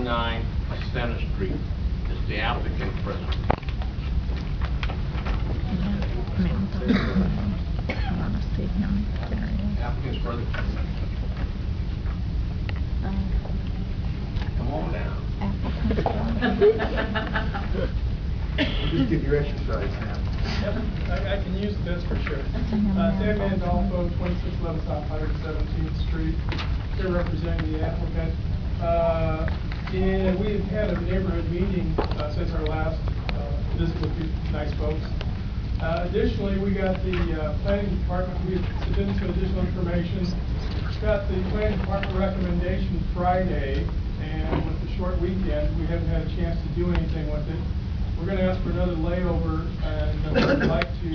209 Center Street. Is the applicant present? Applicant's present. Come on down. Just get your exercise now. Yep, I can use this for sure. Sam Mandolfo, 2611 South 117th Street, here representing the applicant. And we've had a neighborhood meeting since our last visit with you nice folks. Additionally, we got the planning department, we submitted some additional information. Got the planning department recommendation Friday, and with the short weekend, we haven't had a chance to do anything with it. We're going to ask for another layover, and we'd like to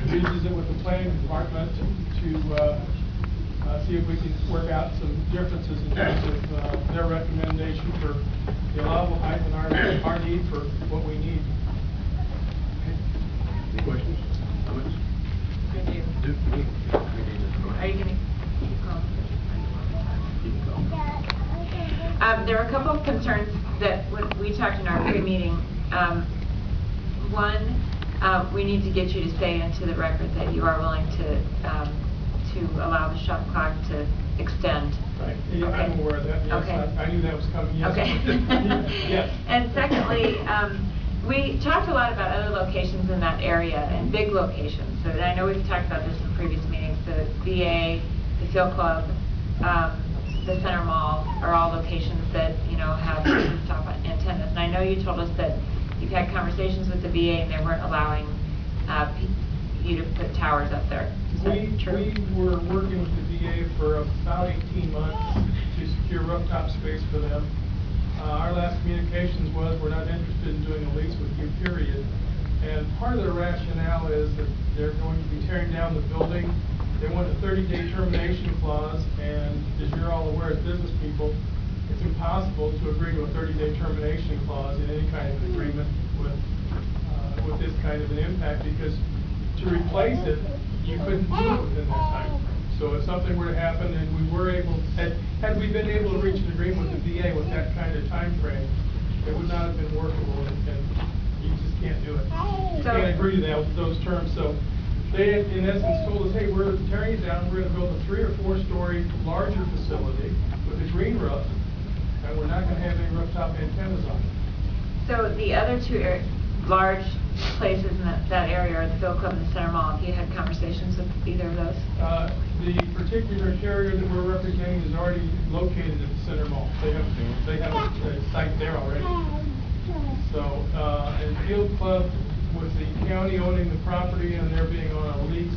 revisit with the planning department to see if we can work out some differences in terms of their recommendation for the allowable height and our need for what we need. Any questions? Comments? Thank you. Are you going to keep going? There were a couple of concerns that when we talked in our pre-meeting. One, we need to get you to say into the record that you are willing to allow the shot clock to extend. Right. Yeah, okay. I'm aware of that. Yes, okay. I knew that was coming. Yes. Okay. Yes. And secondly, we talked a lot about other locations in that area and big locations. So I know we've talked about this in previous meetings. The VA, the Field Club, the Center Mall are all locations that have rooftop antennas. And I know you told us that you've had conversations with the VA and they weren't allowing you to put towers up there. Is that true? We were working with the VA for about 18 months to secure rooftop space for them. Our last communications was we're not interested in doing a lease with you, period. And part of their rationale is that they're going to be tearing down the building. They want a 30-day termination clause, and as you're all aware as business people, it's impossible to agree to a 30-day termination clause in any kind of an agreement with this kind of an impact, because to replace it, you couldn't do it within that time frame. So if something were to happen and we were able, had we been able to reach an agreement with the VA with that kind of time frame, it would not have been workable, and you just can't do it. You can't agree to those terms. So they, in essence, told us, hey, we're tearing it down. We're going to build a 3- or 4-story larger facility with a green roof, and we're not going to have any rooftop antennas on it. So the other two large places in that area are the Field Club and the Center Mall. Have you had conversations with either of those? The particular carrier that we're representing is already located at the Center Mall. They have a site there already. So, and Field Club, with the county owning the property and they're being on a lease,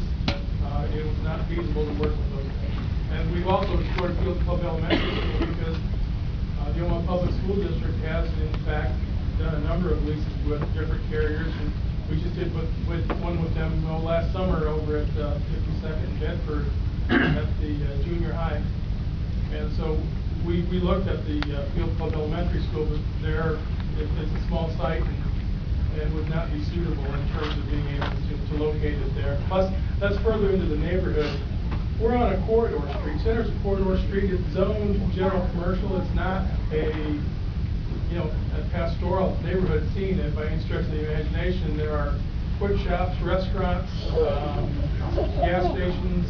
it was not feasible to work with those guys. And we've also explored Field Club Elementary School because the Omaha Public School District has, in fact, done a number of leases with different carriers, and we just did one with them last summer over at 52nd and Bedford at the junior high. And so we looked at the Field Club Elementary School, but it's a small site and would not be suitable in terms of being able to locate it there. Plus, that's further into the neighborhood. We're on a corridor street. Center's a corridor street. It's zoned general commercial. It's not a pastoral neighborhood scene by any stretch of the imagination. There are quick shops, restaurants, gas stations,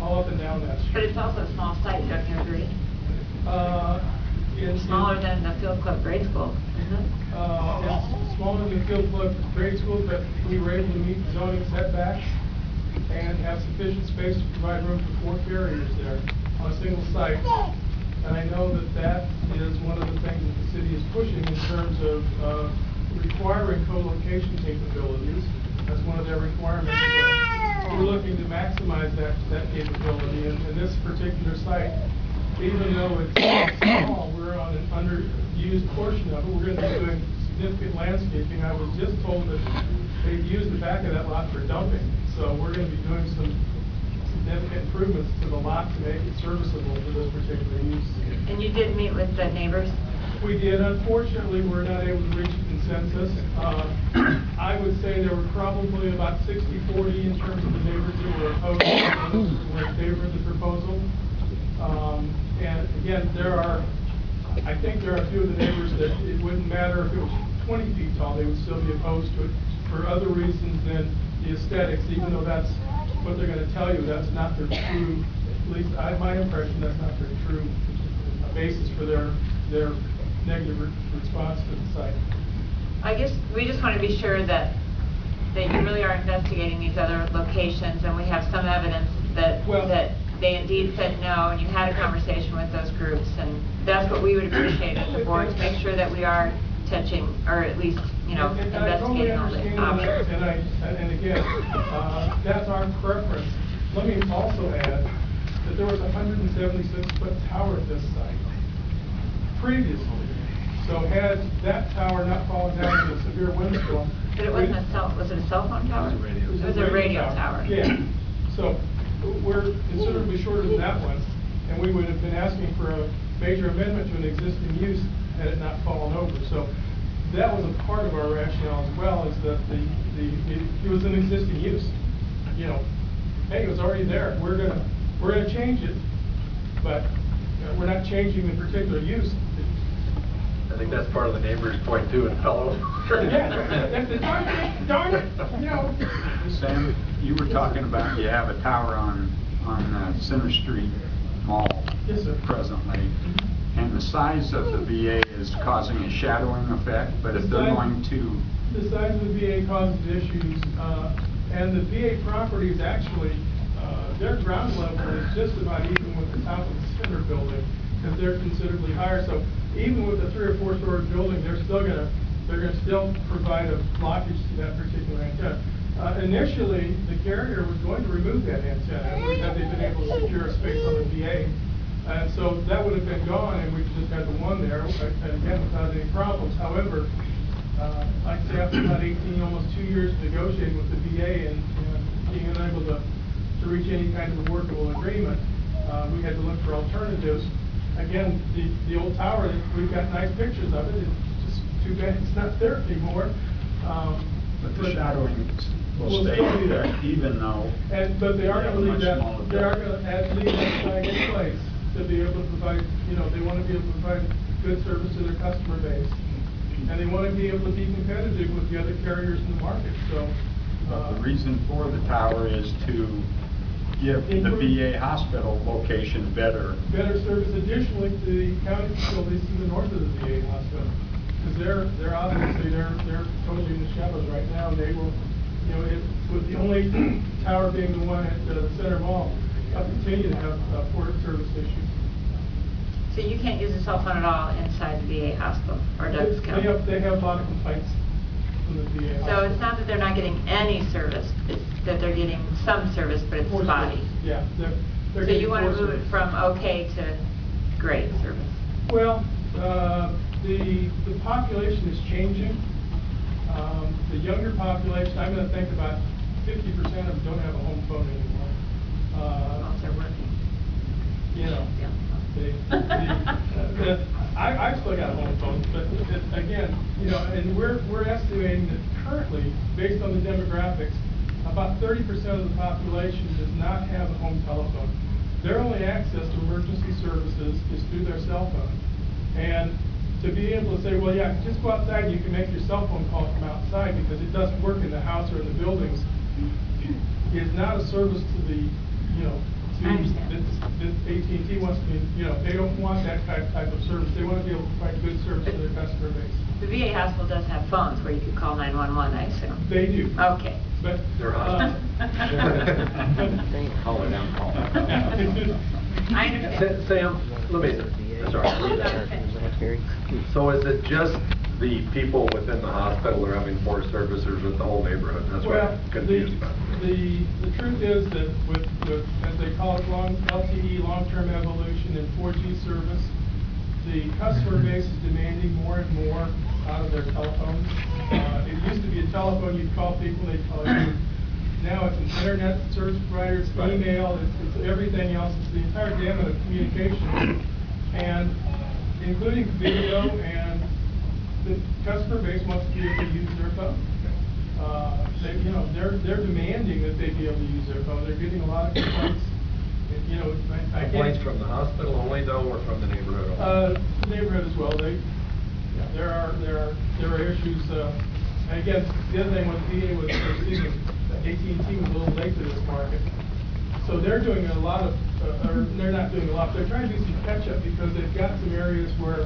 all up and down that street. But it's also a small site, don't you agree? It's smaller than the Field Club grade school, isn't it? It's smaller than the Field Club grade school, but we were able to meet zoning setbacks and have sufficient space to provide room for 4 carriers there on a single site. And I know that is one of the things that the city is pushing in terms of requiring co-location capabilities. That's one of their requirements. So we're looking to maximize that capability. And this particular site, even though it's small, we're on an underused portion of it. We're going to be doing significant landscaping. I was just told that they used the back of that lot for dumping. So we're going to be doing some significant improvements to the lot to make it serviceable for this particular use. And you did meet with the neighbors? We did. Unfortunately, we're not able to reach a consensus. I would say there were probably about 60-40 in terms of the neighbors that were opposed and were in favor of the proposal. And again, there are I think there are a few of the neighbors that it wouldn't matter if it was 20 feet tall, they would still be opposed to it for other reasons than the aesthetics, even though that's what they're going to tell you, that's not their true, at least my impression, that's not their true basis for their negative response to the site. I guess we just want to be sure that you really are investigating these other locations, and we have some evidence that they indeed said no, and you had a conversation with those groups, and that's what we would appreciate as the board, to make sure that we are touching, or at least, investigating all the options. And again, that's our preference. Let me also add that there was a 176-foot tower at this site previously. So had that tower not fallen down in a severe windstorm. But it wasn't was it a cell phone tower? It was a radio tower. Yeah. So we're considerably shorter than that one, and we would have been asking for a major amendment to an existing use had it not fallen over. So that was a part of our rationale as well, is that it was an existing use. Hey, it was already there. We're gonna change it, but we're not changing the particular use. I think that's part of the neighbor's point too, and fellow. Yeah, darn it, Sam, you were talking about you have a tower on Center Street Mall. Yes, sir. Presently, and the size of the VA is causing a shadowing effect, but if they're going to... The size of the VA causes issues, and the VA property is actually, their ground level is just about even with the top of the center building, because they're considerably higher. So even with a 3- or 4-story building, they're gonna still provide a blockage to that particular antenna. Initially, the carrier was going to remove that antenna had they been able to secure a space on the VA. And so that would have been gone, and we just had the one there, and again, without any problems. However, like I say, after about 18, almost 2 years negotiating with the VA and being unable to reach any kind of a workable agreement, we had to look for alternatives. Again, the old tower, we've got nice pictures of it. It's just too bad it's not there anymore. But the shadowing will stay still be there, even though... But they are going to leave that. Smaller They are building. going to leave that flag in place to be able to provide. They want to be able to provide good service to their customer base, and they want to be able to be competitive with the other carriers in the market. So the reason for the tower is to give the VA hospital location better service additionally to the county facilities to the north of the VA hospital, because they're obviously they're totally in the shadows right now. They will, with the only tower being the one at the Center Mall, they'll continue to have poor service issues. So you can't use a cell phone at all inside the VA hospital or Douglas County? They have a lot of complaints from the VA hospital. So it's not that they're not getting any service, it's that they're getting some service, but it's Poor spotty. service. Yeah. They're So you getting want to poor move it service. from okay to great service? Well, the population is changing. The younger population, I'm going to think about 50% of them don't have a home phone anymore. Well, they're working. I've still got a home phone, but again, and we're estimating that currently, based on the demographics, about 30% of the population does not have a home telephone. Their only access to emergency services is through their cell phone. And to be able to say, well, yeah, just go outside and you can make your cell phone call from outside because it doesn't work in the house or in the buildings, is not a service to the, I understand. that AT&T wants to be, they don't want that type of service. They want to be able to provide good service to their customer base. The VA hospital does have phones where you could call 911, I assume. They do. Okay. But They're hospitals. Call it down, call it. I understand. Sam, let me, sorry. So is it just the people within the hospital are having poor service, or is it the whole neighborhood? That's what I'm confused about. The truth is that with, as they call it, LTE, long-term evolution, and 4G service, the customer base is demanding more and more out of their telephones. It used to be a telephone, you'd call people, they'd call you. Now it's an internet service provider, it's email, it's everything else, it's the entire gamut of communication, and including video, and the customer base wants to be able to use their phone. They're demanding that they be able to use their phone. They're getting a lot of complaints You know, I can't. Complaints from the hospital only though, or from the neighborhood only? Neighborhood as well, there are issues, and again, the other thing with VA was their season, AT&T was a little late to this market. So they're doing a lot of, or they're not doing a lot, they're trying to do some catch up because they've got some areas where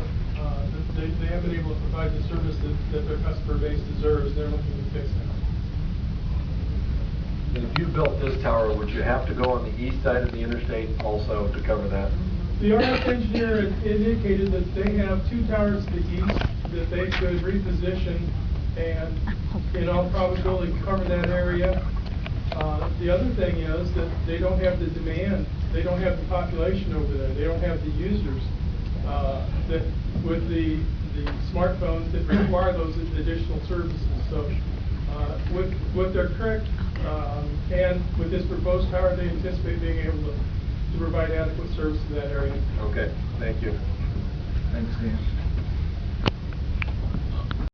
they haven't been able to provide the service that their customer base deserves. They're looking to fix that. And if you built this tower, would you have to go on the east side of the interstate also to cover that? The RF engineer indicated that they have 2 towers to the east that they could reposition and in all probability cover that area. The other thing is that they don't have the demand, they don't have the population over there, they don't have the users that with the smartphones that require those additional services. So with their current and with this proposed tower, they anticipate being able to provide adequate service to that area. Okay, thank you. Thanks, Dan.